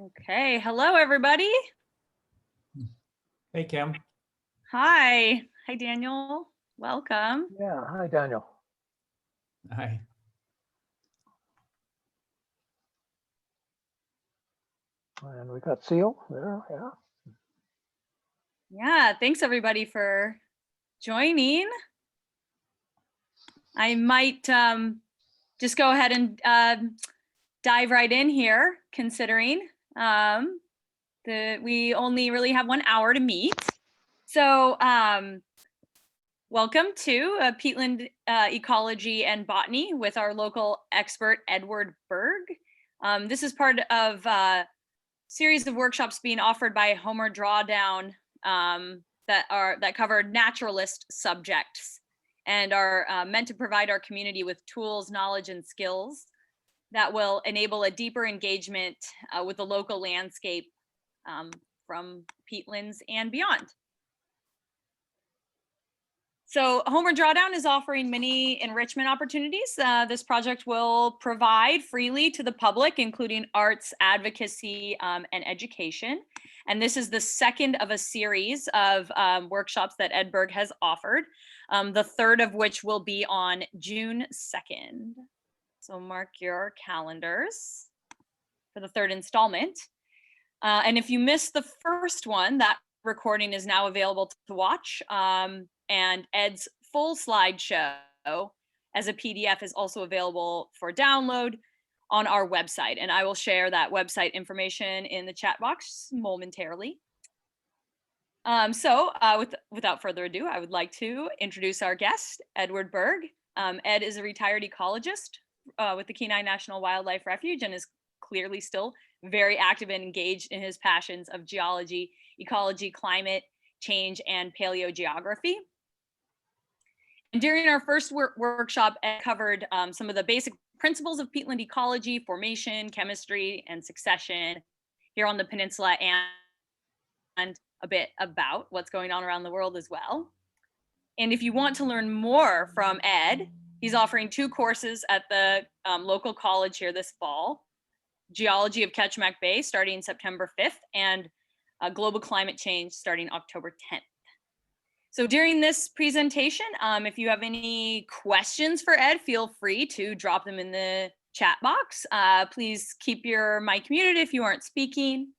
Okay, hello everybody. Hey, Kim. Hi, Daniel. Welcome. Yeah, hi, Daniel. Hi. And we got Seal there, yeah. Yeah, thanks everybody for joining. I might just go ahead and dive right in here, considering that we only really have 1 hour to meet. So welcome to Peatland Ecology and Botany with our local expert, Edward Berg. This is part of a series of workshops being offered by Homer Drawdown that cover naturalist subjects and are meant to provide our community with tools, knowledge, and skills that will enable a deeper engagement with the local landscape from peatlands and beyond. So Homer Drawdown is offering many enrichment opportunities. This project will provide freely to the public, including arts, advocacy, and education. And this is the second of a series of workshops that Ed Berg has offered, the third of which will be on June 2nd. So mark your calendars for the third installment. And if you missed the first one, that recording is now available to watch. And Ed's full slideshow as a PDF is also available for download on our website. And I will share that website information in the chat box momentarily. Without further ado, I would like to introduce our guest, Edward Berg. Ed is a retired ecologist with the Kenai National Wildlife Refuge and is clearly still very active and engaged in his passions of geology, ecology, climate change, and paleogeography. And during our first workshop, Ed covered some of the basic principles of peatland ecology, formation, chemistry, and succession here on the peninsula, and a bit about what's going on around the world as well. And if you want to learn more from Ed, he's offering 2 courses at the local college here this fall: Geology of Ketchimak Bay starting September 5th, and Global Climate Change starting October 10th. So during this presentation, if you have any questions for Ed, feel free to drop them in the chat box. Please keep your mic muted if you aren't speaking.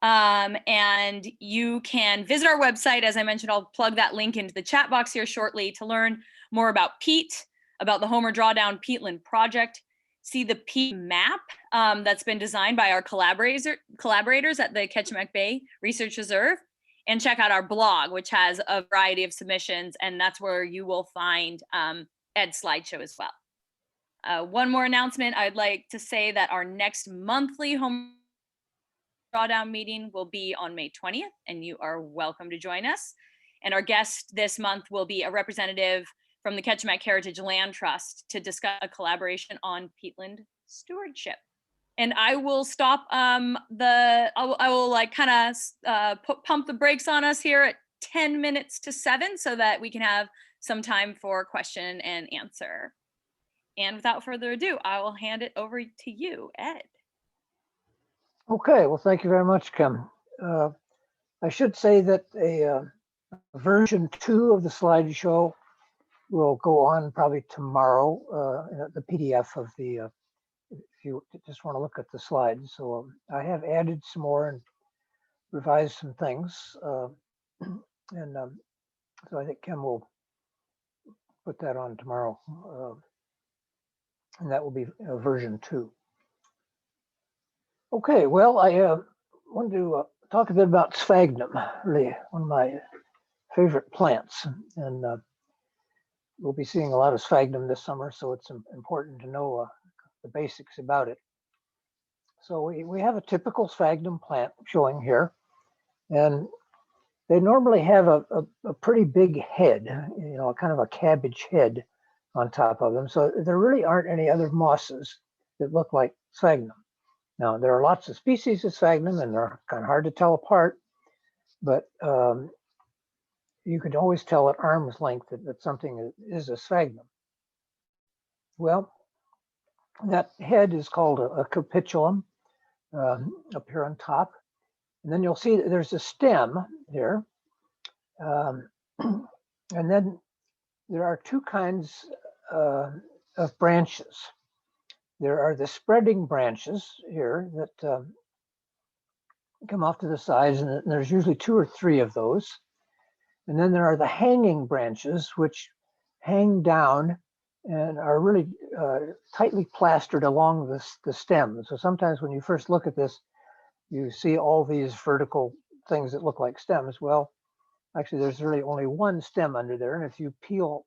And you can visit our website. As I mentioned, I'll plug that link into the chat box here shortly to learn more about peat, about the Homer Drawdown Peatland project, see the peat map that's been designed by our collaborators at the Ketchimak Bay Research Reserve, and check out our blog, which has a variety of submissions, and that's where you will find Ed's slideshow as well. One more announcement, I'd like to say that our next monthly Homer Drawdown meeting will be on May 20th, and you are welcome to join us. And our guest this month will be a representative from the Ketchimak Heritage Land Trust to discuss a collaboration on peatland stewardship. And I will stop I will like kind of pump the brakes on us here at 10 minutes to 7 so that we can have some time for question and answer. And without further ado, I will hand it over to you, Ed. Okay, well, thank you very much, Kim. I should say that a version 2 of the slideshow will go on probably tomorrow, the PDF of the, if you just want to look at the slides. So I have added some more and revised some things. So I think Kim will put that on tomorrow. And that will be version 2. Okay, well, I wanted to talk a bit about sphagnum, really one of my favorite plants. And we'll be seeing a lot of sphagnum this summer, so it's important to know the basics about it. So we have a typical sphagnum plant showing here, and they normally have a pretty big head, you know, kind of a cabbage head on top of them. So there really aren't any other mosses that look like sphagnum. Now, there are lots of species of sphagnum, and they're kind of hard to tell apart, but you could always tell at arm's length that something is a sphagnum. Well, that head is called a capitulum. up here on top. And then you'll see that there's a stem here. And then there are two kinds of branches. There are the spreading branches here that come off to the sides, and there's usually 2 or 3 of those. And then there are the hanging branches, which hang down and are really tightly plastered along the stem. So sometimes when you first look at this, you see all these vertical things that look like stems. Well, actually, there's really only one stem under there. And if you peel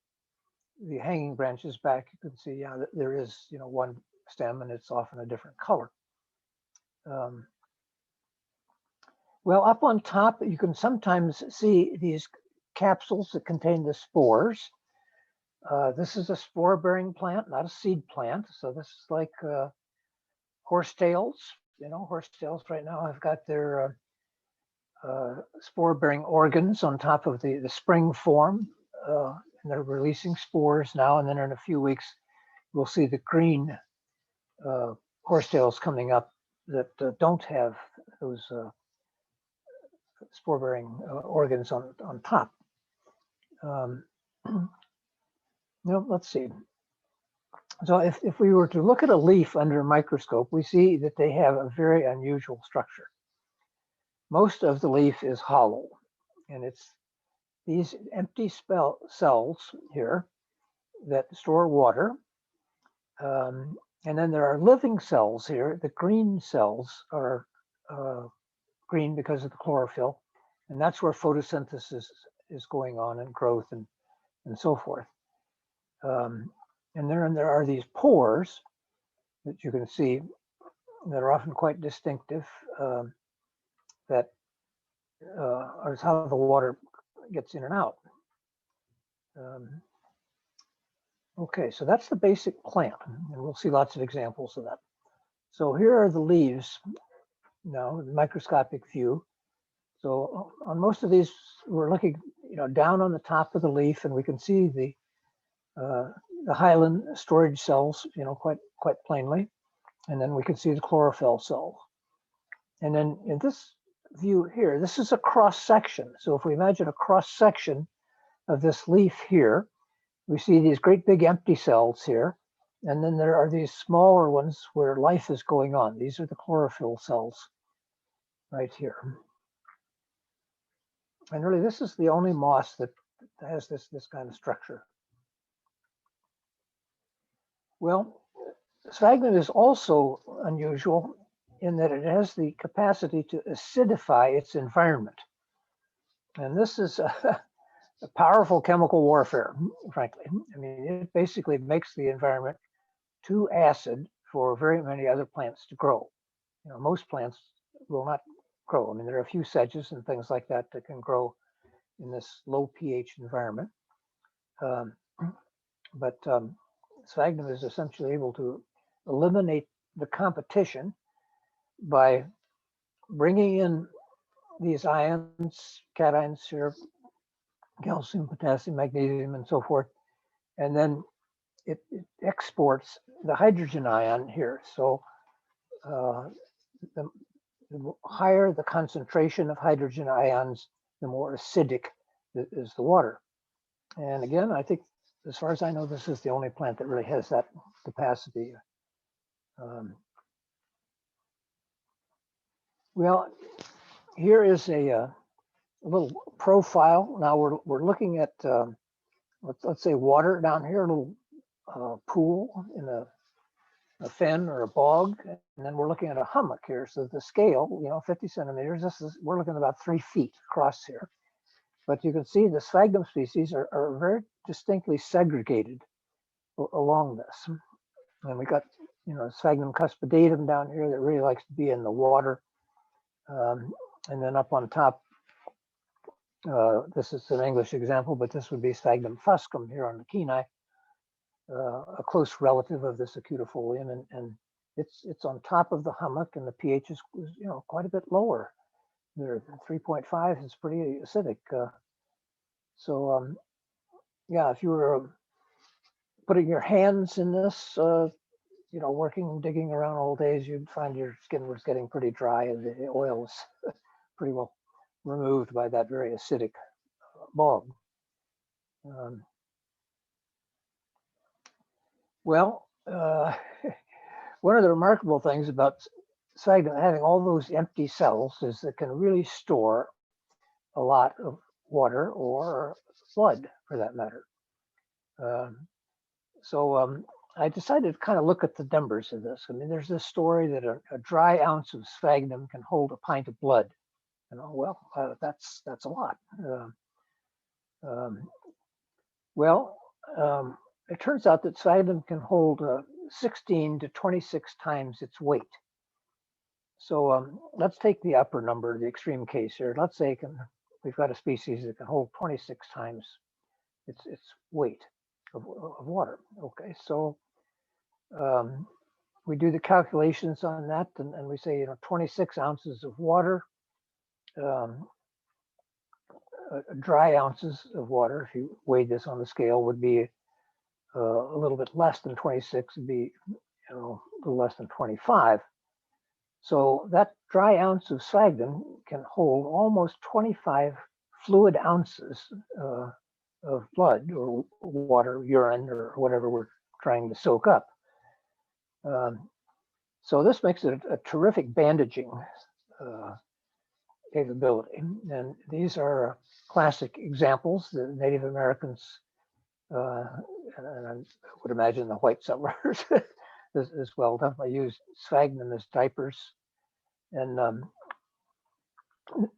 the hanging branches back, you can see, yeah, there is, one stem, and it's often a different color. Well, up on top, you can sometimes see these capsules that contain the spores. This is a spore-bearing plant, not a seed plant. So this is like horsetails. Horsetails right now have got their spore-bearing organs on top of the spring form. And they're releasing spores now, and then in a few weeks, we'll see the green horsetails coming up that don't have those spore-bearing organs on top. Let's see. So if we were to look at a leaf under a microscope, we see that they have a very unusual structure. Most of the leaf is hollow, and it's these empty cells here that store water. And then there are living cells here. The green cells are green because of the chlorophyll, and that's where photosynthesis is going on, and growth and so forth. And then there are these pores that you can see that are often quite distinctive, that are how the water gets in and out. Okay, so that's the basic plant, and we'll see lots of examples of that. So here are the leaves now, the microscopic view. So on most of these, we're looking, down on the top of the leaf, and we can see the hyaline storage cells, quite plainly, and then we can see the chlorophyll cell. And then in this view here, this is a cross section. So if we imagine a cross section of this leaf here, we see these great big empty cells here, and then there are these smaller ones where life is going on. These are the chlorophyll cells right here. And really, this is the only moss that has this kind of structure. Well, sphagnum is also unusual in that it has the capacity to acidify its environment. And this is a powerful chemical warfare, frankly. I mean, it basically makes the environment too acid for very many other plants to grow. Most plants will not grow. I mean, there are a few sedges and things like that that can grow in this low pH environment. But sphagnum is essentially able to eliminate the competition by bringing in these ions, cations here, calcium, potassium, magnesium, and so forth, and then it exports the hydrogen ion here. So the higher the concentration of hydrogen ions, the more acidic is the water. And again, I think, as far as I know, this is the only plant that really has that capacity. Well, here is a little profile. Now we're looking at, let's say, water down here, a little pool in a fen or a bog, and then we're looking at a hummock here. So the scale, 50 centimeters, we're looking at about 3 feet across here. But you can see the sphagnum species are very distinctly segregated along this. And we got, sphagnum cuspidatum down here that really likes to be in the water. And then up on top, this is an English example, but this would be sphagnum fuscum here on the Kenai, a close relative of this acutafolium, and it's on top of the hummock, and the pH is quite a bit lower. There, 3.5 is pretty acidic. Yeah, if you were putting your hands in this working, digging around all days, you'd find your skin was getting pretty dry and the oil was pretty well removed by that very acidic bog. Well, one of the remarkable things about sphagnum having all those empty cells is it can really store a lot of water or blood for that matter. So I decided to kind of look at the numbers of this. I mean, there's this story that a dry ounce of sphagnum can hold a pint of blood. Well, that's a lot. It turns out that sphagnum can hold 16 to 26 times its weight. So let's take the upper number, the extreme case here. Let's say we've got a species that can hold 26 times its weight of water. Okay, so we do the calculations on that, and we say 26 ounces of water, dry ounces of water, if you weighed this on the scale, would be a little bit less than 26, would be a little less than 25. So that dry ounce of sphagnum can hold almost 25 fluid ounces of blood or water, urine, or whatever we're trying to soak up. So this makes it a terrific bandaging capability. And these are classic examples. The Native Americans, and I would imagine the white settlers as well, definitely used sphagnum as diapers. And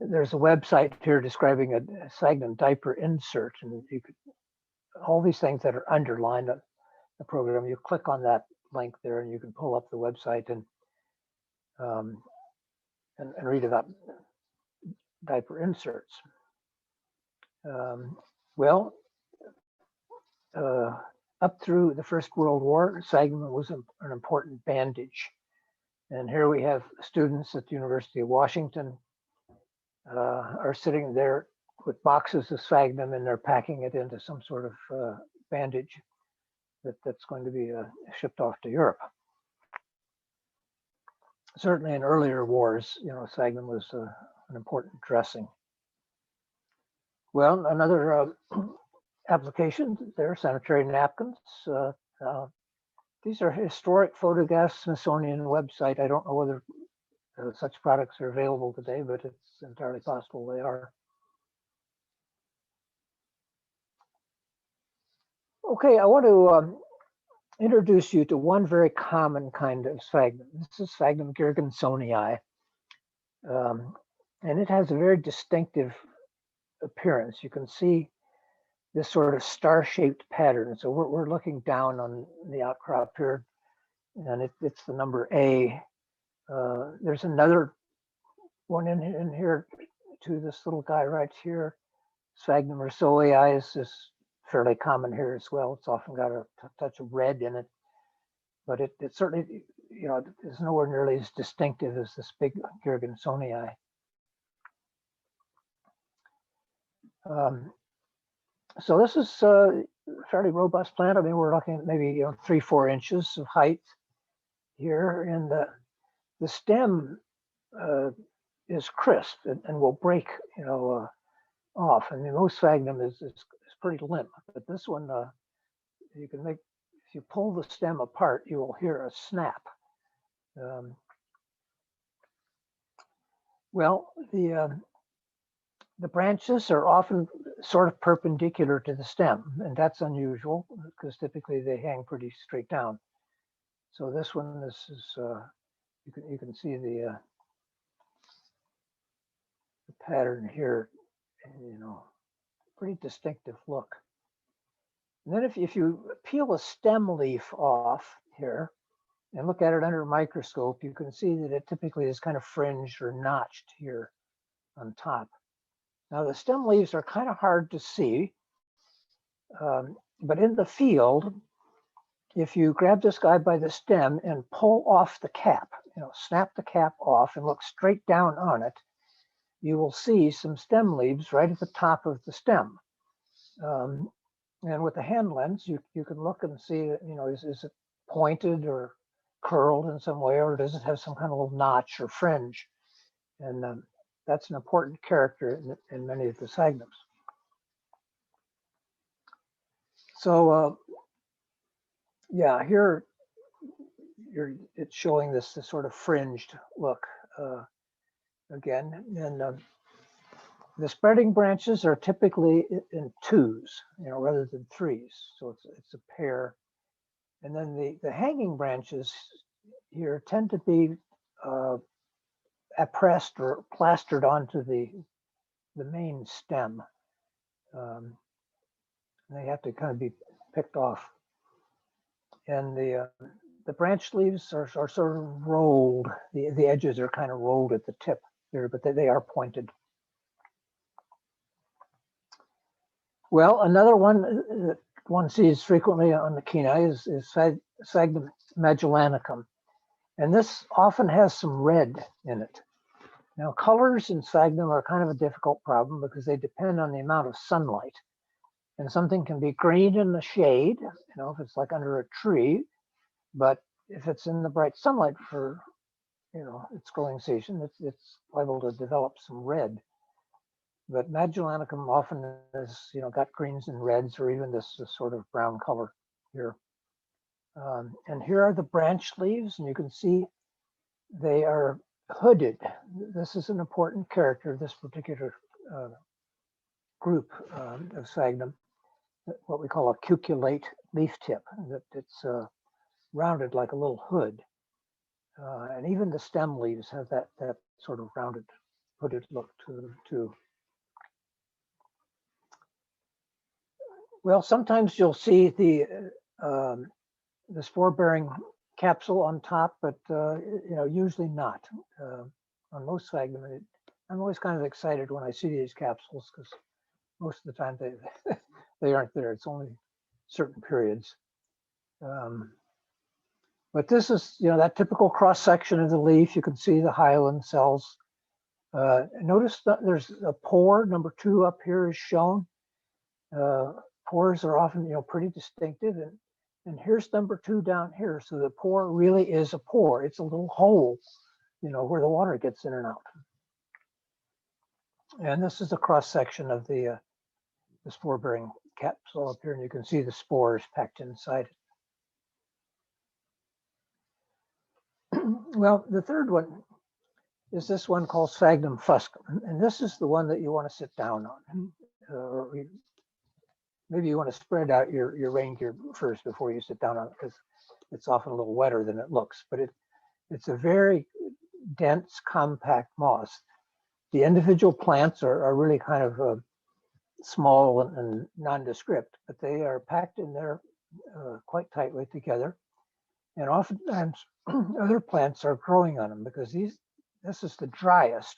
there's a website here describing a sphagnum diaper insert, and you could, all these things that are underlined in the program, you click on that link there and you can pull up the website and read about diaper inserts. Up through the First World War, sphagnum was an important bandage. And here we have students at the University of Washington are sitting there with boxes of sphagnum, and they're packing it into some sort of bandage that's going to be shipped off to Europe. Certainly in earlier wars, sphagnum was an important dressing. Well, another application, there are sanitary napkins. These are historic photographs, Smithsonian website. I don't know whether such products are available today, but it's entirely possible they are. Okay, I want to introduce you to one very common kind of sphagnum. This is Sphagnum girgensonii, and it has a very distinctive appearance. You can see this sort of star-shaped pattern. So we're looking down on the outcrop here, and it's the number A. There's another one in here to this little guy right here. Sphagnum ursoii is fairly common here as well. It's often got a touch of red in it, but it certainly, is nowhere nearly as distinctive as this big girgensonii. So this is a fairly robust plant. I mean, we're looking at maybe 3-4 inches of height here, and the stem is crisp and will break, off. I mean, most sphagnum is pretty limp, but this one you can make. If you pull the stem apart, you will hear a snap. The branches are often sort of perpendicular to the stem, and that's unusual because typically they hang pretty straight down. So this one, this is you can see the pattern here, pretty distinctive look. And then if you peel a stem leaf off here and look at it under a microscope, you can see that it typically is kind of fringed or notched here on top. Now the stem leaves are kind of hard to see, but in the field, if you grab this guy by the stem and pull off the cap, snap the cap off and look straight down on it, you will see some stem leaves right at the top of the stem. And with the hand lens, you can look and see, is it pointed or curled in some way, or does it have some kind of little notch or fringe? And that's an important character in many of the sphagnums. So yeah, here it's showing this sort of fringed look again. And the spreading branches are typically in twos, rather than threes. So it's a pair. And then the hanging branches here tend to be appressed or plastered onto the main stem. They have to kind of be picked off. And the branch leaves are sort of rolled. The edges are kind of rolled at the tip here, but they are pointed. Well, another one that one sees frequently on the Kenai is Sphagnum magellanicum. And this often has some red in it. Now, colors in sphagnum are kind of a difficult problem because they depend on the amount of sunlight. And something can be green in the shade, if it's like under a tree, but if it's in the bright sunlight for, its growing season, it's liable to develop some red. But magellanicum often has, got greens and reds, or even this sort of brown color here. And here are the branch leaves, and you can see they are hooded. This is an important character of this particular group of sphagnum, what we call a cuculate leaf tip, that it's rounded like a little hood. And even the stem leaves have that sort of rounded, hooded look to them too. Well, sometimes you'll see the spore-bearing capsule on top, but usually not. On most sphagnum, I'm always kind of excited when I see these capsules because most of the time they aren't there. It's only certain periods. But this is, that typical cross section of the leaf. You can see the hyaline cells. Notice that there's a pore, number 2 up here is shown. Pores are often, pretty distinctive, and here's number 2 down here. So the pore really is a pore. It's a little hole, where the water gets in and out. And this is a cross section of the spore-bearing capsule up here, and you can see the spores packed inside it. Well, the third one is this one called Sphagnum fuscum, and this is the one that you want to sit down on. Or maybe you want to spread out your rain gear first before you sit down on it, because it's often a little wetter than it looks. But it's a very dense, compact moss. The individual plants are really kind of small and nondescript, but they are packed in there quite tightly together. And oftentimes other plants are growing on them because this is the driest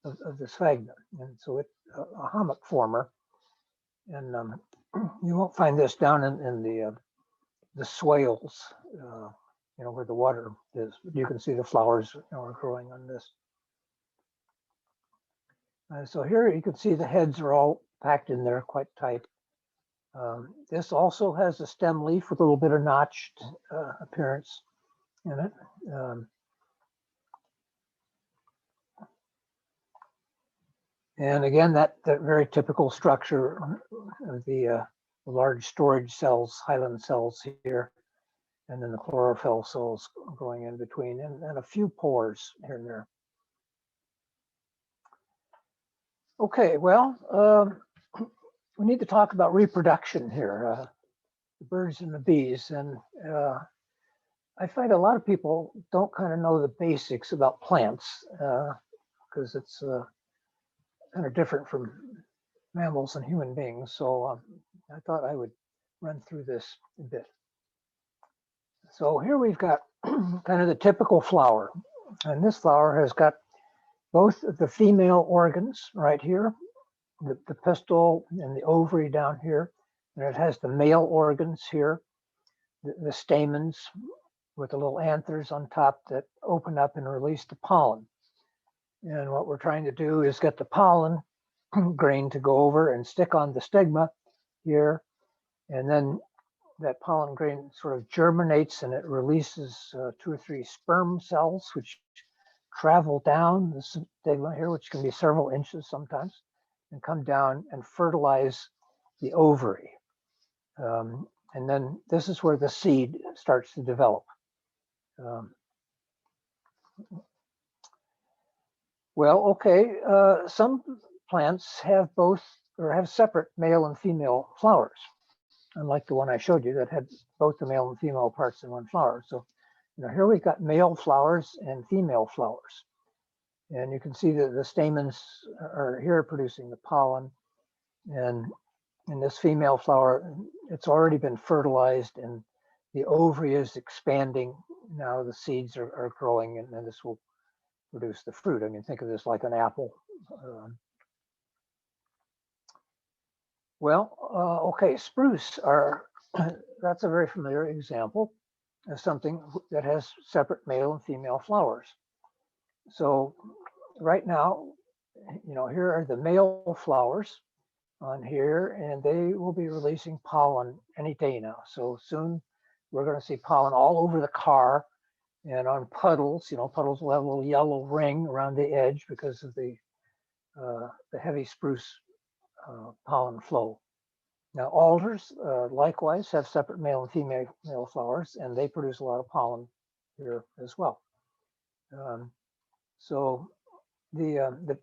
of the sphagnum. And so it's a hummock former. And you won't find this down in the swales, where the water is. You can see the flowers are growing on this. So here you can see the heads are all packed in there quite tight. This also has a stem leaf with a little bit of notched appearance in it. And again, that very typical structure of the large storage cells, hyaline cells here, and then the chlorophyll cells going in between, and a few pores here and there. Okay, well, we need to talk about reproduction here, the birds and the bees. And I find a lot of people don't kind of know the basics about plants because it's kind of different from mammals and human beings. So I thought I would run through this a bit. So here we've got kind of the typical flower. And this flower has got both the female organs right here, the pistil and the ovary down here. And it has the male organs here, the stamens with the little anthers on top that open up and release the pollen. And what we're trying to do is get the pollen grain to go over and stick on the stigma here. And then that pollen grain sort of germinates and it releases 2 or 3 sperm cells, which travel down the stigma here, which can be several inches sometimes, and come down and fertilize the ovary. And then this is where the seed starts to develop. Well, okay, some plants have both or have separate male and female flowers, unlike the one I showed you that had both the male and female parts in one flower. So, here we've got male flowers and female flowers. And you can see that the stamens are here producing the pollen. And in this female flower, it's already been fertilized and the ovary is expanding. Now the seeds are growing and then this will produce the fruit. I mean, think of this like an apple. Okay, spruce are, that's a very familiar example of something that has separate male and female flowers. So right now, here are the male flowers on here, and they will be releasing pollen any day now. So soon we're going to see pollen all over the car and on puddles. Puddles will have a little yellow ring around the edge because of the heavy spruce pollen flow. Now alders likewise have separate male and female flowers, and they produce a lot of pollen here as well. So the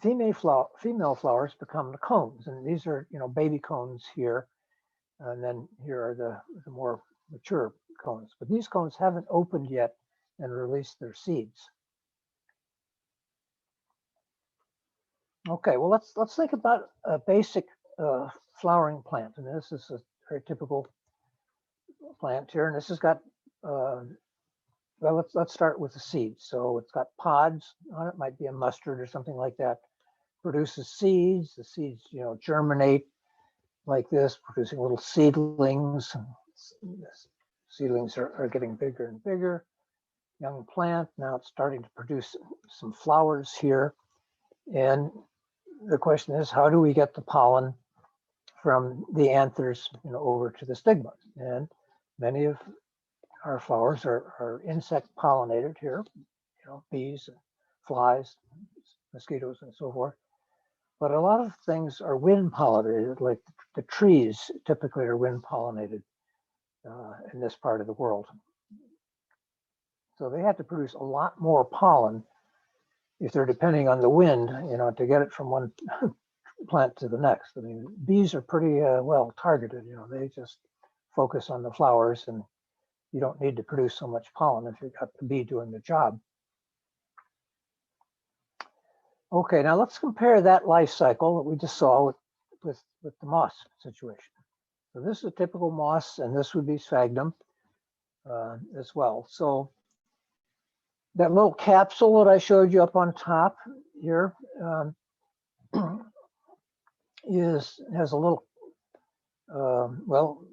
female flowers become the cones, and these are baby cones here, and then here are the more mature cones. But these cones haven't opened yet and released their seeds. Okay, well let's think about a basic flowering plant, and this is a very typical plant here, and this has got well, let's start with the seeds. So it's got pods on it, might be a mustard or something like that. Produces seeds. The seeds, germinate like this, producing little seedlings. Seedlings are getting bigger and bigger. Young plant. Now it's starting to produce some flowers here. And the question is, how do we get the pollen from the anthers, over to the stigma? And many of our flowers are insect pollinated here, bees, flies, mosquitoes, and so forth. But a lot of things are wind pollinated, like the trees typically are wind pollinated in this part of the world. So they have to produce a lot more pollen if they're depending on the wind, to get it from one plant to the next. I mean, bees are pretty well targeted, they just focus on the flowers and you don't need to produce so much pollen if you've got the bee doing the job. Okay, now let's compare that life cycle that we just saw with the moss situation. So this is a typical moss, and this would be sphagnum as well. So that little capsule that I showed you up on top here has a little, well,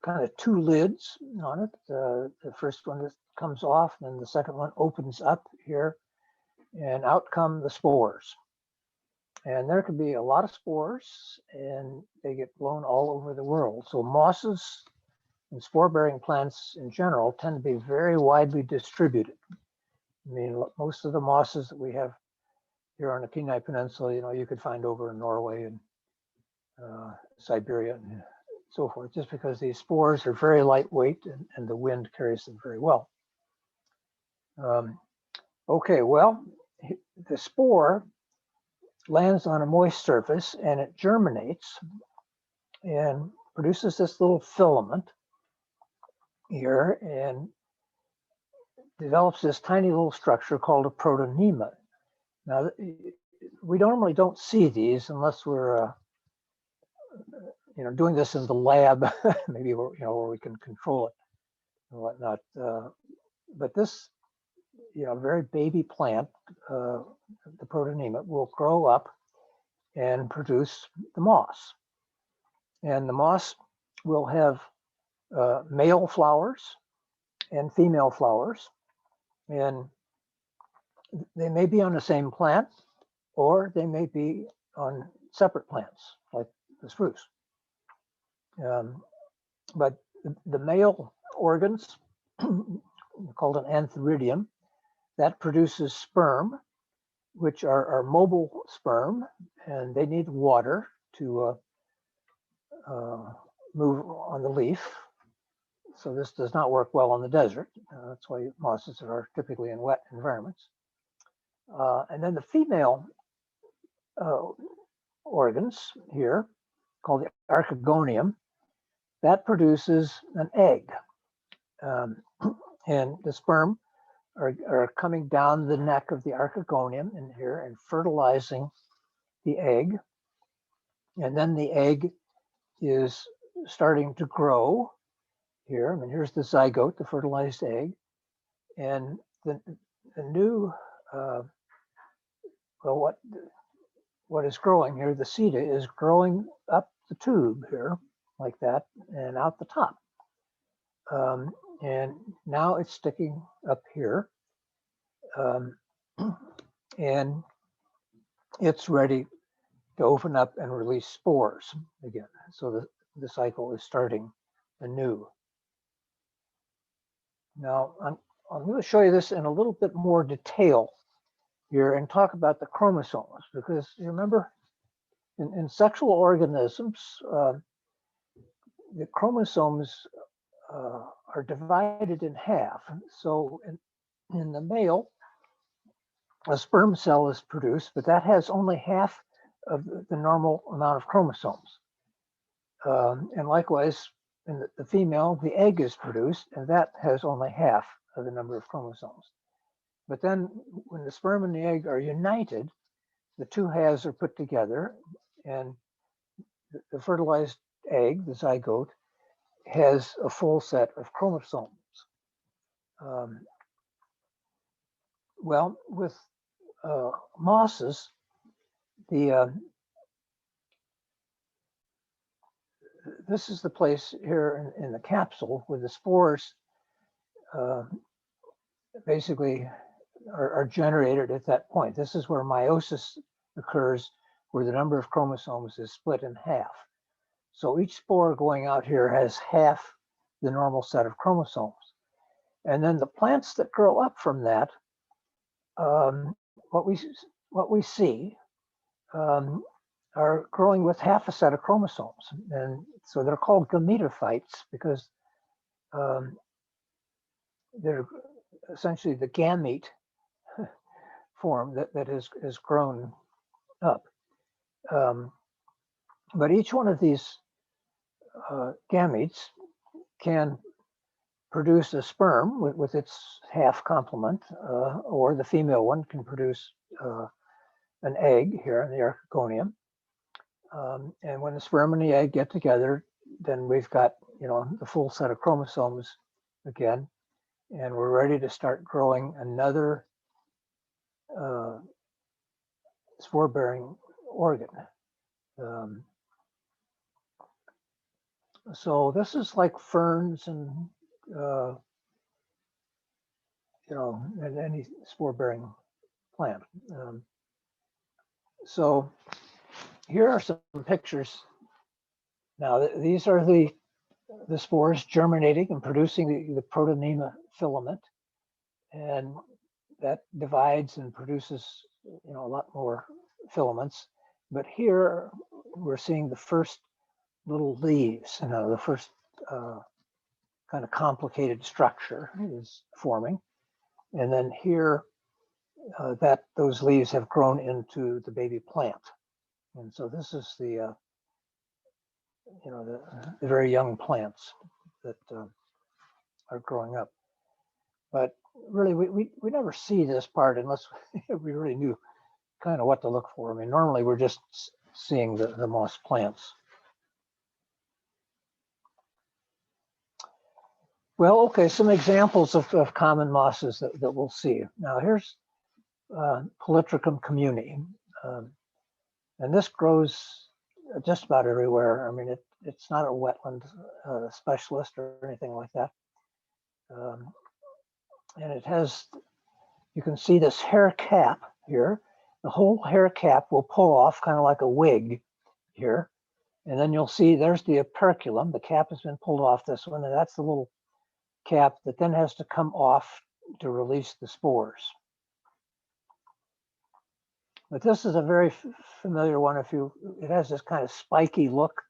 kind of 2 lids on it. The first one that comes off, and then the second one opens up here, and out come the spores. And there could be a lot of spores, and they get blown all over the world. So mosses and spore-bearing plants in general tend to be very widely distributed. I mean, most of the mosses that we have here on the Kenai Peninsula, you could find over in Norway and Siberia and so forth, just because these spores are very lightweight and the wind carries them very well. Okay, well, the spore lands on a moist surface and it germinates and produces this little filament here and develops this tiny little structure called a protonema. Now, we normally don't see these unless we're doing this in the lab, maybe where we can control it and whatnot. But this, very baby plant, the protonema, will grow up and produce the moss. And the moss will have male flowers and female flowers, and they may be on the same plant, or they may be on separate plants, like the spruce. But the male organs, called an antheridium, that produces sperm, which are mobile sperm, and they need water to move on the leaf. So this does not work well on the desert. That's why mosses are typically in wet environments. And then the female organs here, called the archegonium, that produces an egg. And the sperm are coming down the neck of the archegonium in here and fertilizing the egg. And then the egg is starting to grow here. I mean, here's the zygote, the fertilized egg. And the new, well, what is growing here, the seta is growing up the tube here, like that, and out the top. And now it's sticking up here. And it's ready to open up and release spores again. So the cycle is starting anew. Now, I'm going to show you this in a little bit more detail here and talk about the chromosomes, because you remember in sexual organisms, the chromosomes are divided in half. So in the male, a sperm cell is produced, but that has only half of the normal amount of chromosomes. And likewise, in the female, the egg is produced, and that has only half of the number of chromosomes. But then when the sperm and the egg are united, the two halves are put together, and the fertilized egg, the zygote, has a full set of chromosomes. Well, with mosses, this is the place here in the capsule where the spores basically are generated at that point. This is where meiosis occurs, where the number of chromosomes is split in half. So each spore going out here has half the normal set of chromosomes. And then the plants that grow up from that, what we see are growing with half a set of chromosomes. And so they're called gametophytes because they're essentially the gamete form that is grown up. But each one of these gametes can produce a sperm with its half complement, or the female one can produce an egg here in the archegonium. And when the sperm and the egg get together, then we've got, the full set of chromosomes again, and we're ready to start growing another spore-bearing organ. So this is like ferns and and any spore-bearing plant. So here are some pictures. Now these are the spores germinating and producing the protonema filament, and that divides and produces a lot more filaments. But here we're seeing the first little leaves, the first kind of complicated structure is forming. And then here, those leaves have grown into the baby plant. And so this is the very young plants that are growing up. But really, we never see this part unless we really knew kind of what to look for. I mean, normally we're just seeing the moss plants. Well, okay, some examples of common mosses that we'll see. Now here's Polytrichum communi. And this grows just about everywhere. I mean, it's not a wetland specialist or anything like that. And it has, you can see this hair cap here. The whole hair cap will pull off kind of like a wig here. And then you'll see there's the operculum. The cap has been pulled off this one, and that's the little cap that then has to come off to release the spores. But this is a very familiar one. It has this kind of spiky look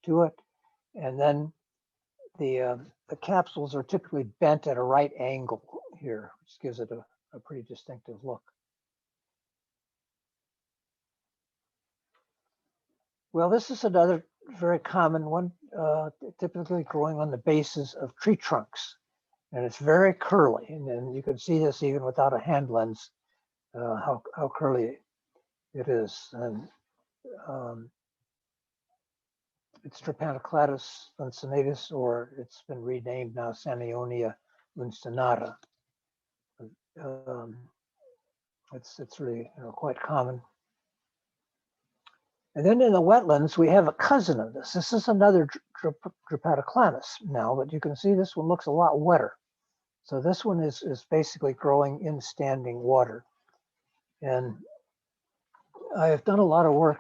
to it, and then the capsules are typically bent at a right angle here, which gives it a pretty distinctive look. Well, this is another very common one, typically growing on the bases of tree trunks, and it's very curly. And you can see this even without a hand lens, how curly it is. And it's Trepanocladus uncinnatus, or it's been renamed now Sanionia uncinata. It's really quite common. And then in the wetlands, we have a cousin of this. This is another Trepanocladus now, but you can see this one looks a lot wetter. So this one is basically growing in standing water. And I have done a lot of work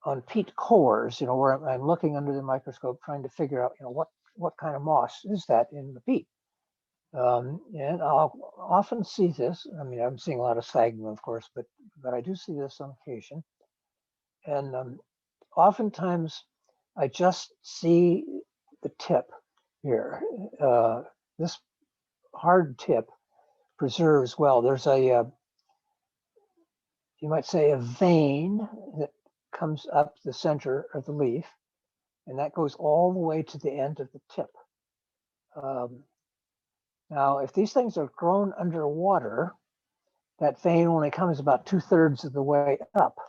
on peat cores, where I'm looking under the microscope trying to figure out, what kind of moss is that in the peat. And I'll often see this. I mean, I'm seeing a lot of sphagnum, of course, but I do see this on occasion. And oftentimes I just see the tip here. This hard tip preserves well. There's you might say, a vein that comes up the center of the leaf, and that goes all the way to the end of the tip. Now, if these things are grown underwater, that vein only comes about 2/3 of the way up.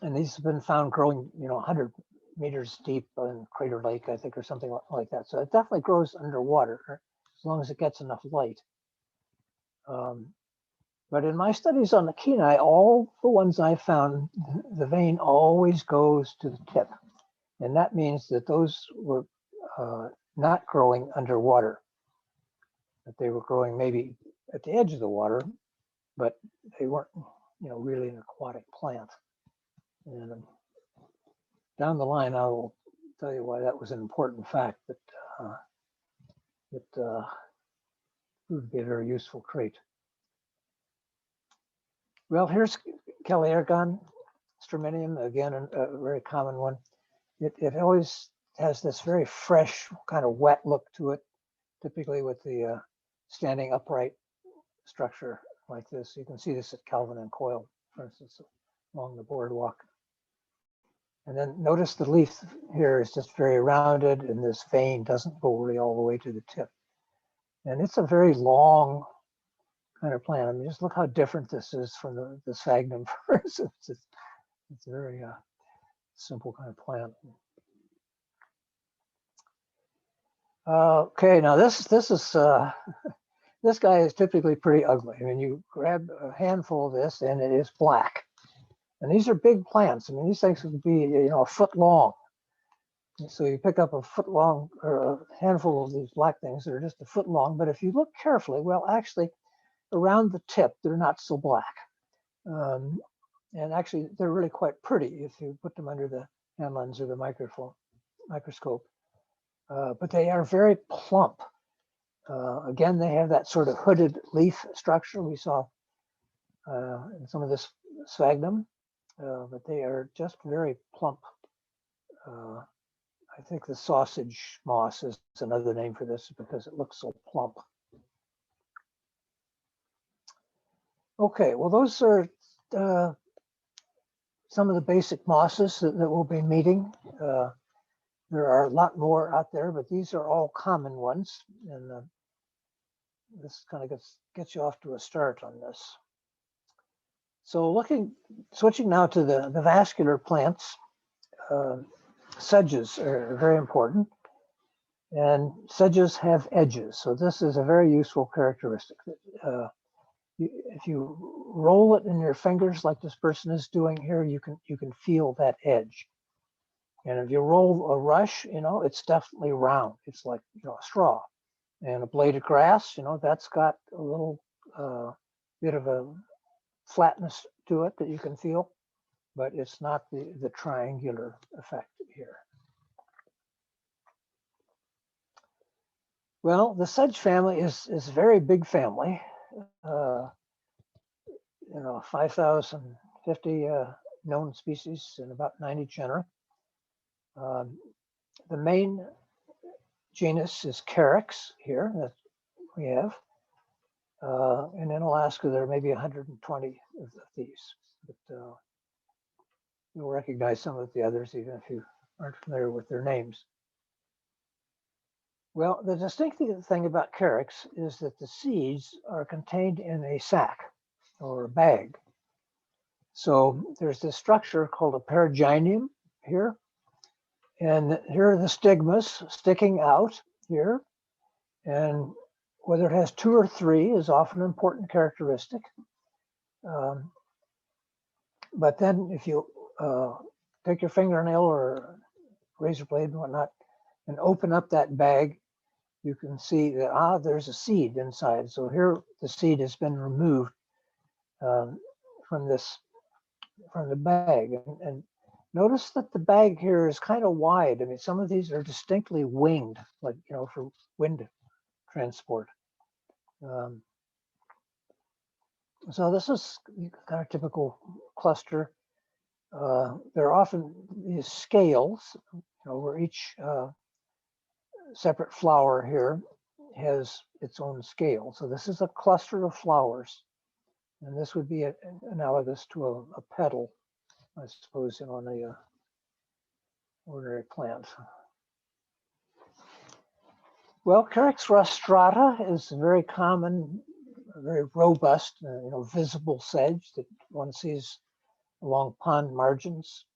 And these have been found growing, 100 meters deep in Crater Lake, I think, or something like that. So it definitely grows underwater as long as it gets enough light. But in my studies on the Kenai, all the ones I found, the vein always goes to the tip. And that means that those were not growing underwater, that they were growing maybe at the edge of the water, but they weren't, really an aquatic plant. And down the line, I will tell you why that was an important fact that proved to be a very useful trait. Well, here's Calaergon straminium, again, a very common one. It always has this very fresh, kind of wet look to it, typically with the standing upright structure like this. You can see this at Calvin and Coyle, for instance, along the boardwalk. And then notice the leaf here is just very rounded, and this vein doesn't go really all the way to the tip. And it's a very long kind of plant. I mean, just look how different this is from the sphagnum, for instance. It's a very simple kind of plant. Okay, now this is this guy is typically pretty ugly. I mean, you grab a handful of this and it is black. And these are big plants. I mean, these things could be, a foot long. And so you pick up a foot long or a handful of these black things that are just a foot long. But if you look carefully, well, actually, around the tip, they're not so black. And actually, they're really quite pretty if you put them under the hand lens or the microscope. But they are very plump. Again, they have that sort of hooded leaf structure we saw in some of this sphagnum, but they are just very plump. I think the sausage moss is another name for this because it looks so plump. Okay, well, those are some of the basic mosses that we'll be meeting. There are a lot more out there, but these are all common ones. And this kind of gets you off to a start on this. So switching now to the vascular plants, sedges are very important. And sedges have edges. So this is a very useful characteristic. If you roll it in your fingers like this person is doing here, you can feel that edge. And if you roll a rush, it's definitely round. It's like a straw. And a blade of grass, that's got a little bit of a flatness to it that you can feel. but it's not the triangular effect here. Well, the sedge family is a very big family. 5,050 known species and about 90 genera. The main genus is Carex here that we have. And in Alaska, there are maybe 120 of these. But you'll recognize some of the others, even if you aren't familiar with their names. Well, the distinctive thing about Carex is that the seeds are contained in a sac or a bag. So there's this structure called a perigynium here. And here are the stigmas sticking out here. And whether it has 2 or 3 is often an important characteristic. But then if you take your fingernail or razor blade and whatnot and open up that bag, you can see that, there's a seed inside. So here the seed has been removed from the bag. And notice that the bag here is kind of wide. I mean, some of these are distinctly winged, like, for wind transport. So this is kind of typical cluster. There are often these scales, where each separate flower here has its own scale. So this is a cluster of flowers, and this would be analogous to a petal, I suppose, on a ordinary plant. Well, Carex rostrata is a very common, very robust, visible sedge that one sees along pond margins.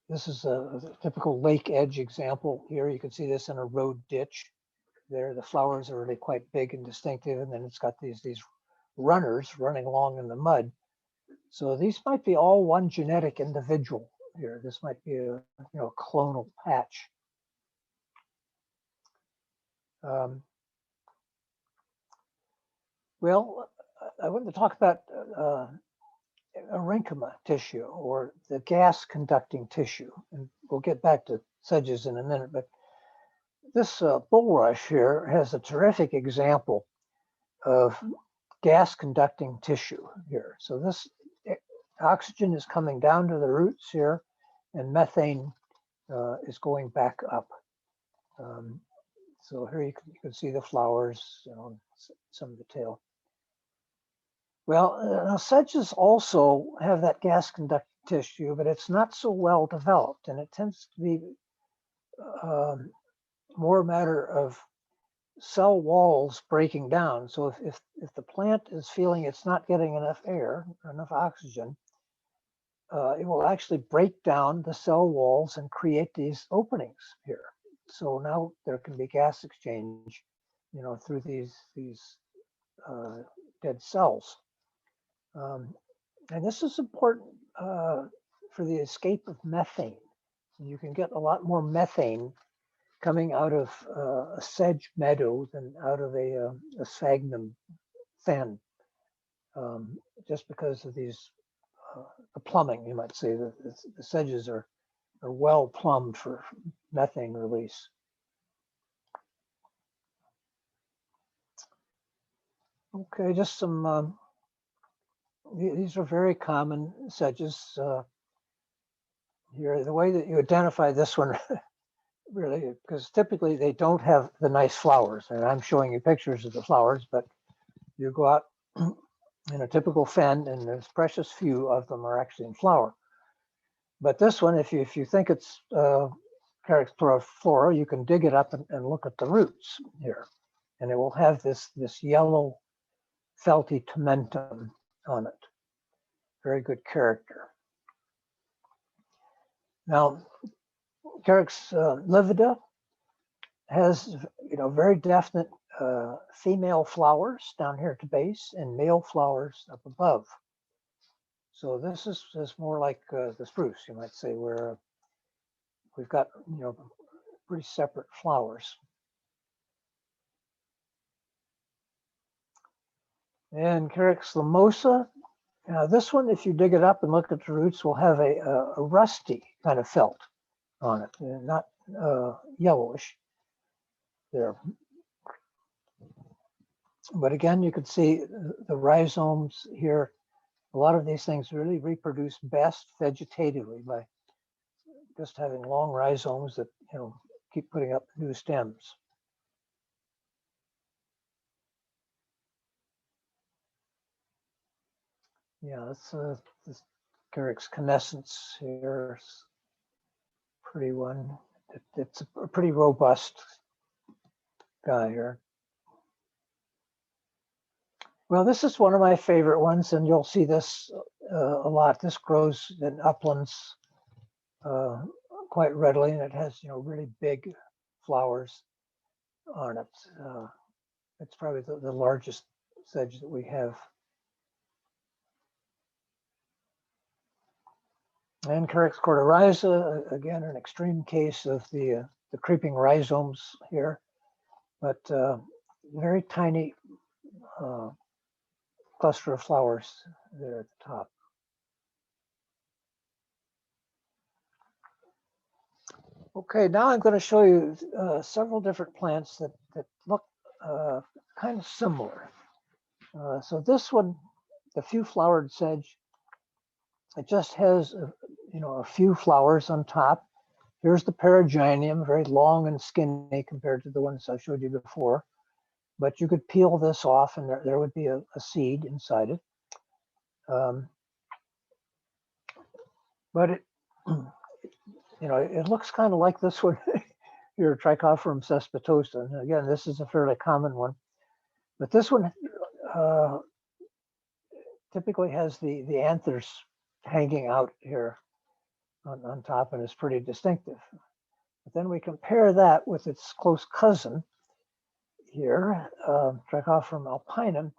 This is a typical lake edge example here. You can see this in a road ditch. There, the flowers are really quite big and distinctive, and then it's got these runners running along in the mud. So these might be all one genetic individual here. This might be a clonal patch. Well, I wanted to talk about parenchyma tissue, or the gas conducting tissue, and we'll get back to sedges in a minute. But this bulrush here has a terrific example of gas conducting tissue here. So this oxygen is coming down to the roots here, and methane is going back up. So here you can see the flowers, some of the tail. Well, now sedges also have that gas conducting tissue, but it's not so well developed, and it tends to be more a matter of cell walls breaking down. So if the plant is feeling it's not getting enough air, or enough oxygen, it will actually break down the cell walls and create these openings here. So now there can be gas exchange, through these dead cells. And this is important for the escape of methane. You can get a lot more methane coming out of a sedge meadow than out of a sphagnum fen, just because of these the plumbing, you might say. The sedges are well plumbed for methane release. Okay, just some, these are very common sedges. Here, the way that you identify this one, really, because typically they don't have the nice flowers, and I'm showing you pictures of the flowers, but you go out in a typical fen, and there's precious few of them are actually in flower. But this one, if you think it's Carex pluriflora, you can dig it up and look at the roots here, and it will have this yellow felty tomentum on it. Very good character. Now, Carex livida has very definite female flowers down here at the base and male flowers up above. So this is more like the spruce, you might say, where we've got pretty separate flowers. And Carex lamosa Now this one, if you dig it up and look at the roots, will have a rusty kind of felt on it, not yellowish there. But again, you can see the rhizomes here. A lot of these things really reproduce best vegetatively by just having long rhizomes that, you know, keep putting up new stems. Yeah, that's this Carrick's canescence here. Pretty one. It's a pretty robust guy here. Well, this is one of my favorite ones, and you'll see this a lot. This grows in uplands quite readily, and it has, you know, really big flowers on it. It's probably the largest sedge that we have. And Carrick's cordyryza, again, an extreme case of the creeping rhizomes here, but very tiny cluster of flowers there at the top. Okay, now I'm going to show you several different plants that look kind of similar. So this one, the few flowered sedge, it just has you know, a few flowers on top. Here's the paragynium, very long and skinny compared to the ones I showed you before. But you could peel this off and there would be a seed inside it. But it, you know, it looks kind of like this one here, Trichophorus cespitosa. And again, this is a fairly common one. But this one typically has the anthers hanging out here on top and is pretty distinctive. But then we compare that with its close cousin here, Trichophorus alpinum,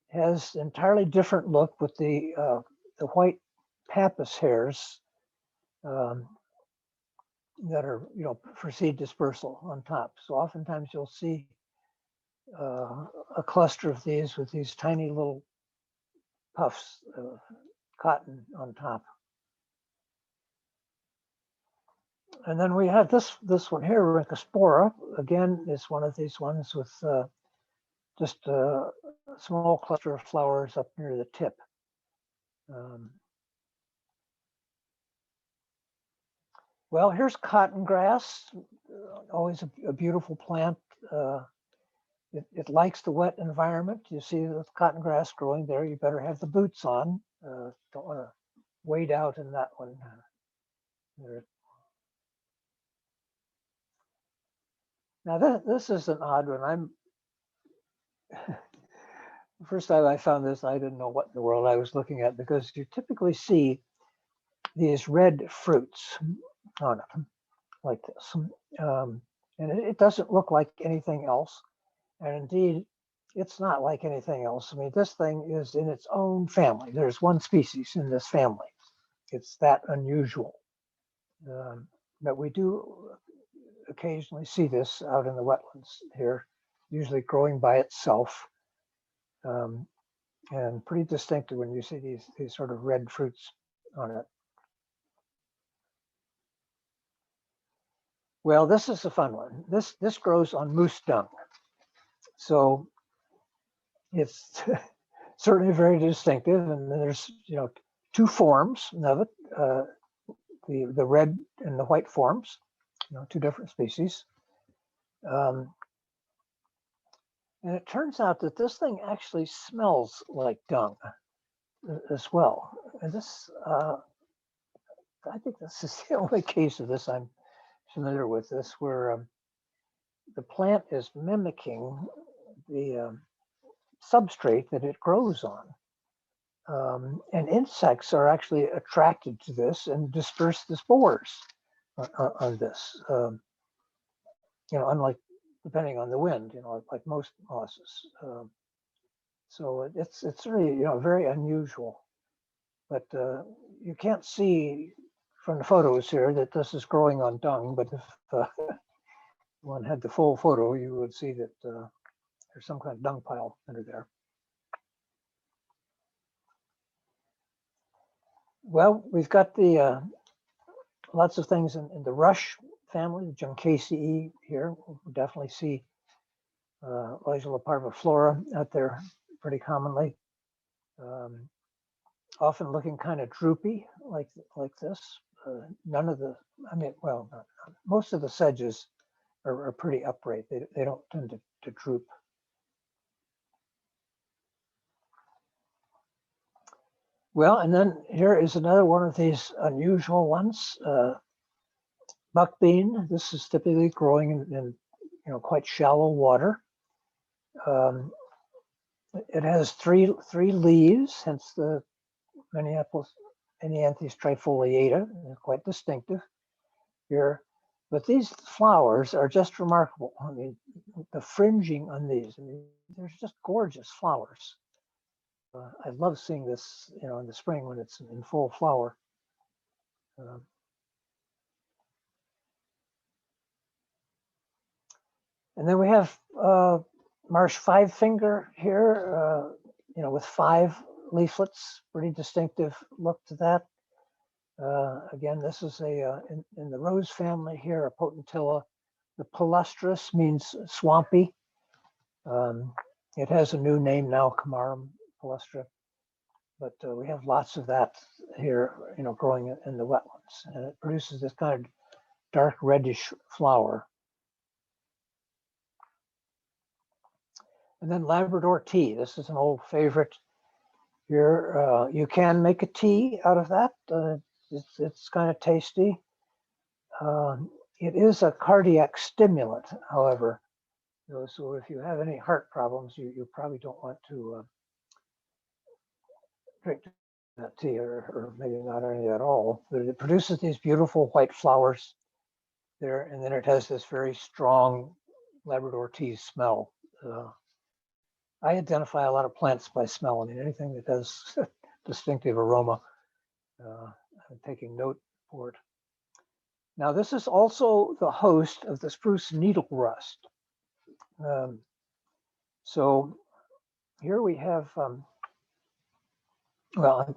has entirely different look with the white pappus hairs that are, you know, for seed dispersal on top. So oftentimes you'll see a cluster of these with these tiny little puffs of cotton on top. And then we have this one here, Rhynchospora. Again, is one of these ones with just a small cluster of flowers up near the tip. Well, here's cotton grass, always a beautiful plant. It likes the wet environment. You see the cotton grass growing there. You better have the boots on. Don't want to wade out in that one. Now this is an odd one. The first time I found this, I didn't know what in the world I was looking at, because you typically see these red fruits on it like this. And it doesn't look like anything else. And indeed, it's not like anything else. I mean, this thing is in its own family. There's one species in this family. It's that unusual. But we do occasionally see this out in the wetlands here, usually growing by itself. And pretty distinctive when you see these sort of red fruits on it. Well, this is a fun one. This grows on moose dung. So it's certainly very distinctive. And there's, you know, two forms of it, the red and the white forms, you know, two different species. And it turns out that this thing actually smells like dung as well. And this, I think this is the only case of this I'm familiar with, this where the plant is mimicking the substrate that it grows on. And insects are actually attracted to this and disperse the spores on this. You know, unlike, depending on the wind, you know, like most mosses. So it's really, you know, very unusual. But you can't see from the photos here that this is growing on dung, but if one had the full photo, you would see that there's some kind of dung pile under there. Well, we've got the lots of things in the rush family, the Juncaceae here. We'll definitely see Ligula parviflora out there pretty commonly. Often looking kind of droopy like this. None of the, I mean, well, most of the sedges are pretty upright. They don't tend to droop. Well, and then here is another one of these unusual ones, buckbean. This is typically growing in quite shallow water. It has three leaves, hence the Menianthes trifoliata, quite distinctive here. But these flowers are just remarkable. I mean, the fringing on these, I mean, they're just gorgeous flowers. I love seeing this, in the spring when it's in full flower. And then we have marsh five-finger here, with 5 leaflets, pretty distinctive look to that. Again, this is in the rose family here, a potentilla. The palustris means swampy. It has a new name now, Camarum palustra. But we have lots of that here, growing in the wetlands. And it produces this kind of dark reddish flower. And then Labrador tea. This is an old favorite here. You can make a tea out of that. It's kind of tasty. It is a cardiac stimulant, however. So if you have any heart problems, you probably don't want to drink that tea, or maybe not any at all. But it produces these beautiful white flowers there, and then it has this very strong Labrador tea smell. I identify a lot of plants by smell. I mean, anything that has distinctive aroma, I'm taking note for it. Now, this is also the host of the spruce needle rust. So here we have, well, I'll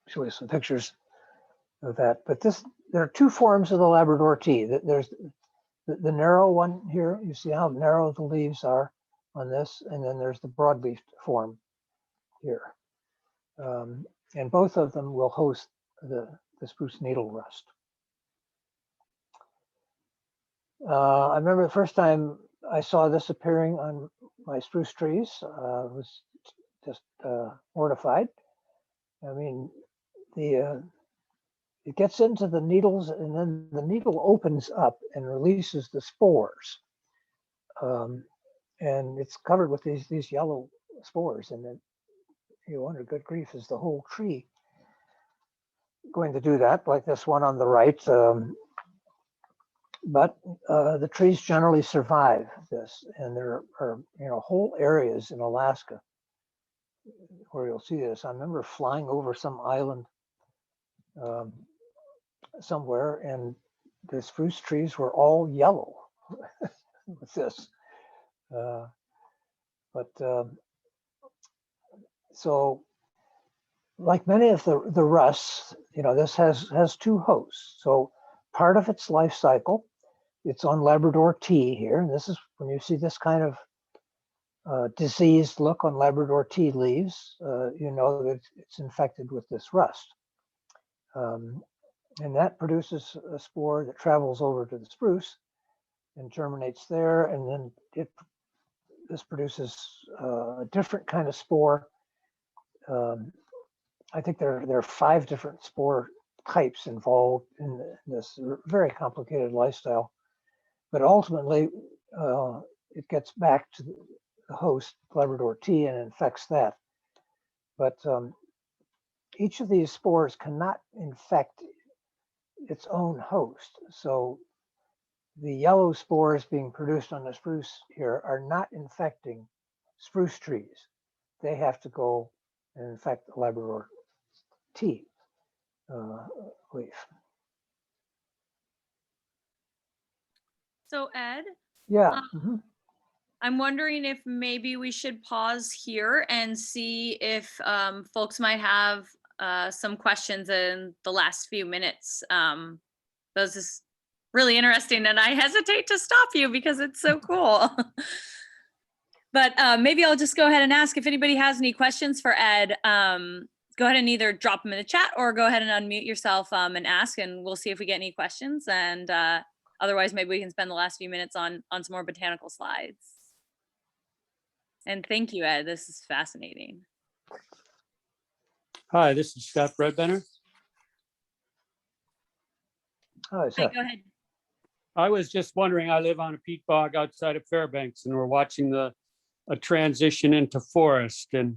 show you some pictures of that. But there are 2 forms of the Labrador tea. There's the narrow one here. You see how narrow the leaves are on this, and then there's the broadleaf form here. And both of them will host the spruce needle rust. I remember the first time I saw this appearing on my spruce trees, I was just mortified. I mean, it gets into the needles, and then the needle opens up and releases the spores. And it's covered with these yellow spores, and then you wonder, good grief, is the whole tree going to do that, like this one on the right? But the trees generally survive this, and there are whole areas in Alaska where you'll see this. I remember flying over some island somewhere, and the spruce trees were all yellow with this. So like many of the rusts, this has 2 hosts. So part of its life cycle, it's on Labrador tea here. And this is when you see this kind of diseased look on Labrador tea leaves, you know that it's infected with this rust. And that produces a spore that travels over to the spruce and germinates there. And then this produces a different kind of spore. I think there are 5 different spore types involved in this very complicated lifestyle. But ultimately, it gets back to the host, Labrador tea, and infects that. But each of these spores cannot infect its own host. So the yellow spores being produced on the spruce here are not infecting spruce trees. They have to go and infect the Labrador tea leaf. So Ed, Yeah. I'm wondering if maybe we should pause here and see if folks might have some questions in the last few minutes. Those is really interesting, and I hesitate to stop you because it's so cool. But maybe I'll just go ahead and ask if anybody has any questions for Ed. Go ahead and either drop them in the chat or go ahead and unmute yourself and ask, and we'll see if we get any questions. And otherwise, maybe we can spend the last few minutes on some more botanical slides. And thank you, Ed. This is fascinating. Hi, this is Scott Bredbender. Hi, Hi, Seth. go ahead. I was just wondering, I live on a peat bog outside of Fairbanks, and we're watching a transition into forest. And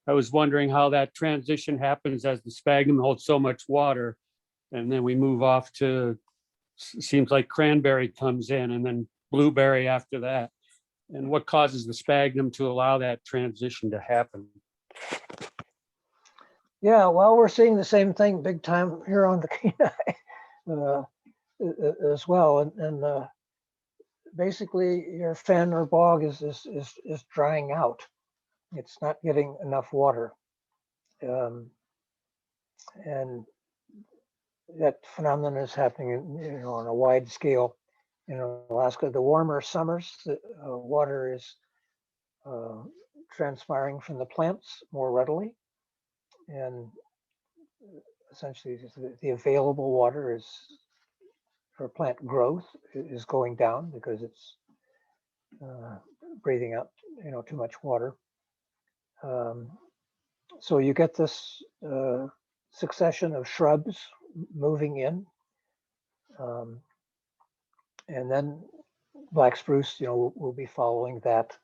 I was wondering how that transition happens as the sphagnum holds so much water. And then we move off to, seems like cranberry comes in and then blueberry after that. And what causes the sphagnum to allow that transition to happen? Yeah, well, we're seeing the same thing big time here on the Kenai as well. And basically your fen or bog is drying out. It's not getting enough water. And that phenomenon is happening, on a wide scale in Alaska. The warmer summers, the water is transpiring from the plants more readily, and essentially the available water is for plant growth is going down because it's breathing out, too much water. So you get this succession of shrubs moving in, and then black spruce, will be following that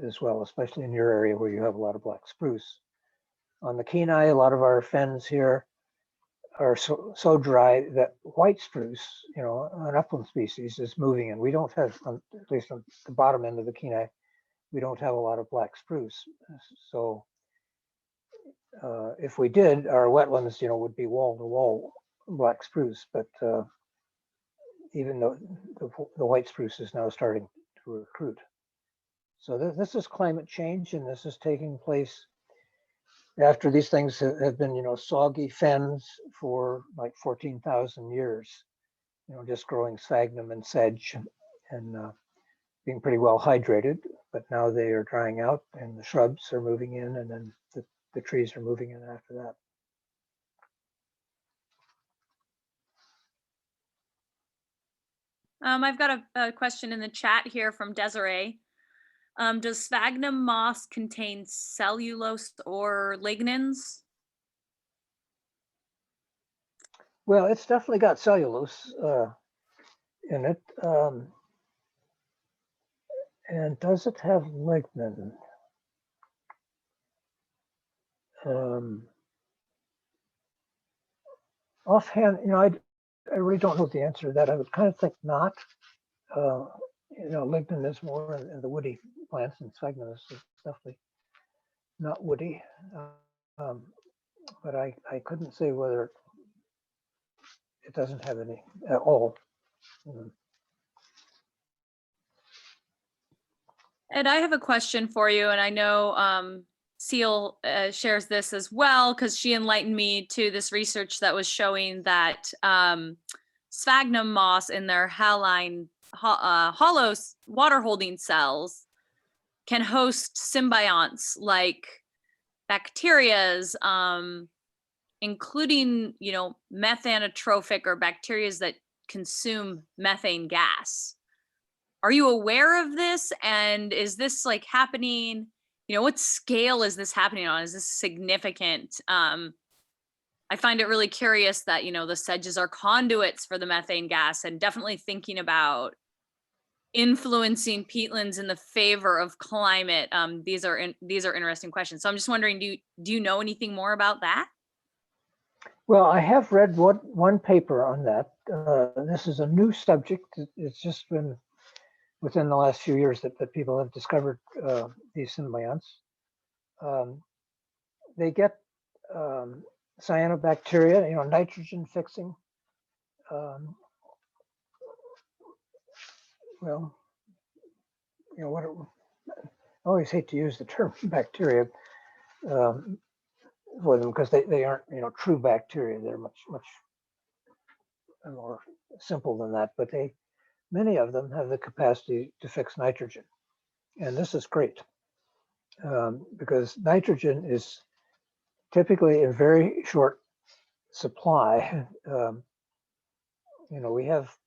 as well, especially in your area where you have a lot of black spruce. On the Kenai, a lot of our fens here are so dry that white spruce, an upland species, is moving in. We don't have, at least on the bottom end of the Kenai, we don't have a lot of black spruce. So if we did, our wetlands, would be wall to wall black spruce, but even though the white spruce is now starting to recruit. So this is climate change, and this is taking place after these things have been, soggy fens for like 14,000 years, just growing sphagnum and sedge and being pretty well hydrated, but now they are drying out and the shrubs are moving in, and then the trees are moving in after that. I've got a question in the chat here from Desiree. Does sphagnum moss contain cellulose or lignins? Well, it's definitely got cellulose in it. And does it have lignin? Offhand, I really don't know the answer to that. I would kind of think not. Lignin is more in the woody plants, and sphagnum is definitely not woody. But I couldn't say whether it doesn't have any at all. Ed, I have a question for you, and I know Seal shares this as well, because she enlightened me to this research that was showing that sphagnum moss in their halline hollow water holding cells can host symbionts like bacterias, including methanotrophic or bacterias that consume methane gas. Are you aware of this? And is this like happening? What scale is this happening on? Is this significant? I find it really curious that, the sedges are conduits for the methane gas, and definitely thinking about influencing peatlands in the favor of climate. These are interesting questions. So I'm just wondering, do you know anything more about that? Well, I have read one paper on that. This is a new subject. It's just been within the last few years that people have discovered these symbionts. They get cyanobacteria, nitrogen fixing. Well, I always hate to use the term bacteria, for them because they aren't, true bacteria. They're much more simple than that, but many of them have the capacity to fix nitrogen. And this is great because nitrogen is typically in very short supply. We have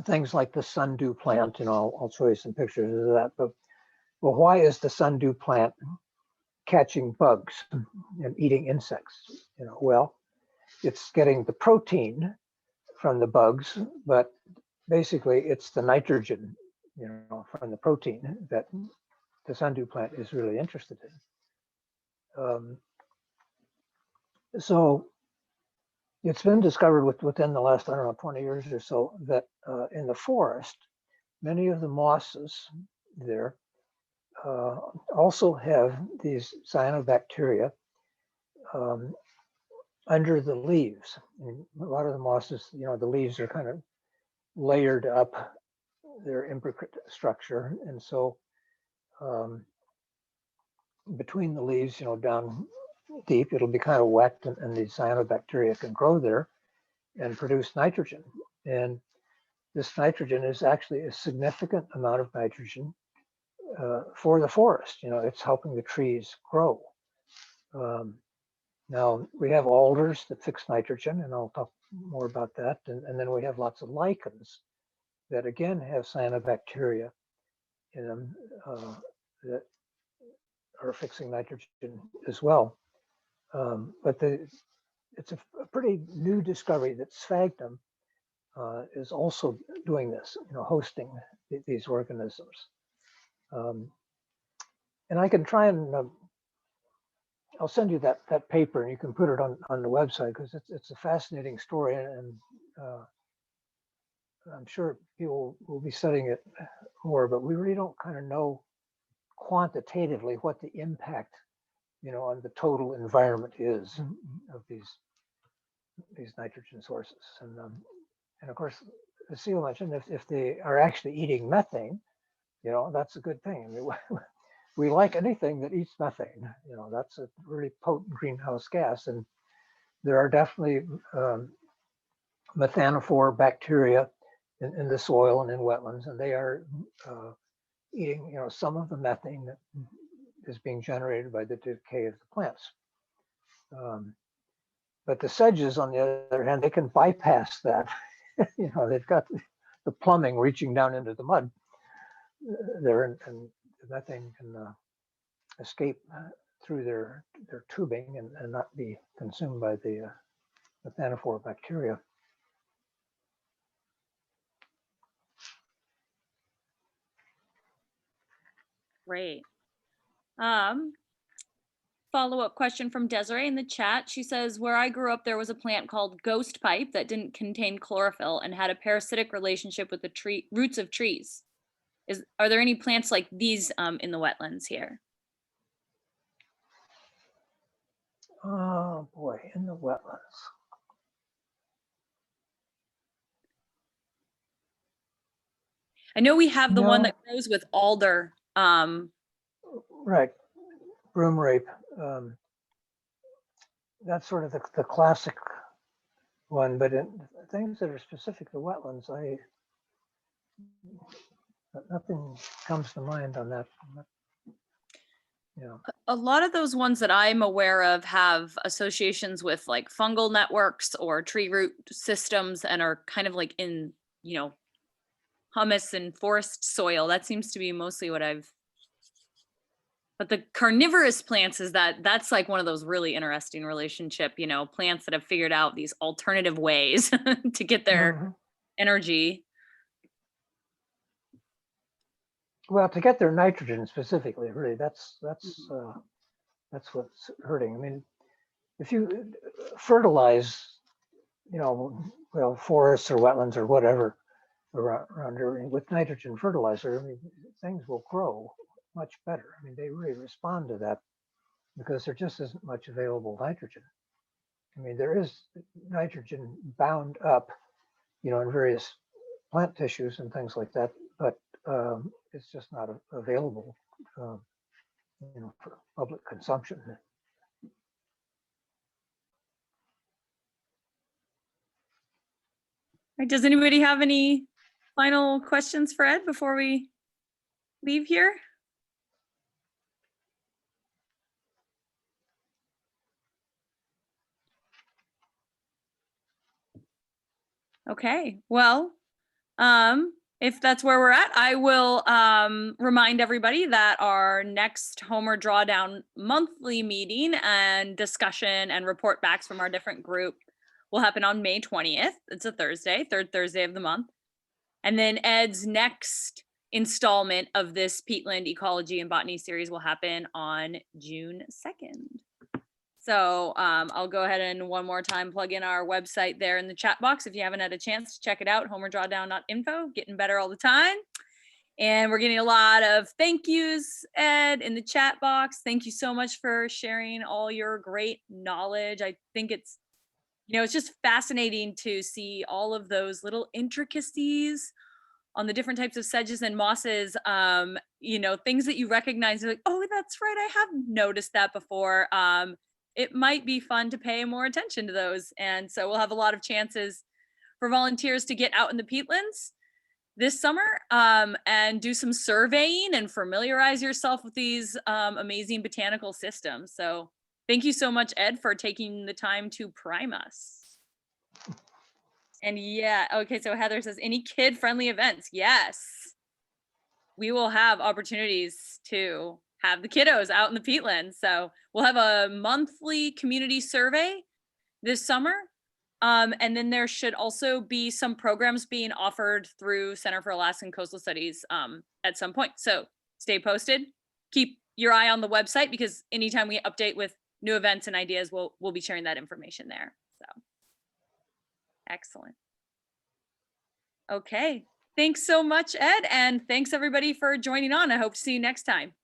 things like the sundew plant, I'll show you some pictures of that. But well, why is the sundew plant catching bugs and eating insects? Well, it's getting the protein from the bugs, but basically it's the nitrogen, from the protein that the sundew plant is really interested in. So it's been discovered within the last, 20 years or so that in the forest, many of the mosses there also have these cyanobacteria under the leaves. And a lot of the mosses, the leaves are kind of layered up their imbricate structure. And so between the leaves, down deep, it'll be kind of wet and the cyanobacteria can grow there and produce nitrogen. And this nitrogen is actually a significant amount of nitrogen for the forest. It's helping the trees grow. Now we have alders that fix nitrogen, and I'll talk more about that. And then we have lots of lichens that again have cyanobacteria in them that are fixing nitrogen as well. But it's a pretty new discovery that sphagnum is also doing this, hosting these organisms. And I can try and I'll send you that paper, and you can put it on the website because it's a fascinating story, and I'm sure people will be studying it more. But we really don't kind of know quantitatively what the impact, on the total environment is of these nitrogen sources. And of course, as Seal mentioned, if they are actually eating methane, that's a good thing. I mean, we like anything that eats methane. That's a really potent greenhouse gas, and there are definitely methanophore bacteria in the soil and in wetlands, and they are eating, some of the methane that is being generated by the decay of the plants. But the sedges, on the other hand, they can bypass that. They've got the plumbing reaching down into the mud there, and the methane can escape through their tubing and not be consumed by the methanophore bacteria. Great. Follow-up question from Desiree in the chat. She says, where I grew up, there was a plant called ghost pipe that didn't contain chlorophyll and had a parasitic relationship with the roots of trees. Are there any plants like these in the wetlands here? Oh boy, in the wetlands. I know we have the one No. that grows with alder. Right, broom rape. That's sort of the classic one, but in things that are specific to wetlands, nothing comes to mind on that. A lot of those ones that I'm aware of have associations with like fungal networks or tree root systems and are kind of like in, humus and forest soil. That seems to be mostly what but the carnivorous plants that's like one of those really interesting relationship, plants that have figured out these alternative ways to get their energy. Well, to get their nitrogen specifically, really, that's what's hurting. I mean, if you fertilize, forests or wetlands or whatever around here with nitrogen fertilizer, I mean, things will grow much better. I mean, they really respond to that because there just isn't much available nitrogen. I mean, there is nitrogen bound up, in various plant tissues and things like that, but it's just not available, for public consumption. right, does anybody have any final questions for Ed before we leave here? Okay, well, if that's where we're at, I will remind everybody that our next Homer Drawdown monthly meeting and discussion and report backs from our different group will happen on May 20th. It's a Thursday, third Thursday of the month. And then Ed's next installment of this Peatland Ecology and Botany series will happen on June 2nd. So I'll go ahead and one more time plug in our website there in the chat box if you haven't had a chance to check it out, homerdrawdown.info, getting better all the time. And we're getting a lot of thank yous, Ed, in the chat box. Thank you so much for sharing all your great knowledge. I think it's, it's just fascinating to see all of those little intricacies on the different types of sedges and mosses, things that you recognize, like, oh, that's right, I have noticed that before. It might be fun to pay more attention to those. And so we'll have a lot of chances for volunteers to get out in the peatlands this summer and do some surveying and familiarize yourself with these amazing botanical systems. So thank you so much, Ed, for taking the time to prime us. And yeah, okay, so Heather says, any kid-friendly events? Yes. We will have opportunities to have the kiddos out in the peatlands. So we'll have a monthly community survey this summer. And then there should also be some programs being offered through Center for Alaskan Coastal Studies at some point. So stay posted. Keep your eye on the website because anytime we update with new events and ideas, we'll be sharing that information there. So excellent. Okay. Thanks so much, Ed. And thanks everybody for joining on. I hope to see you next time.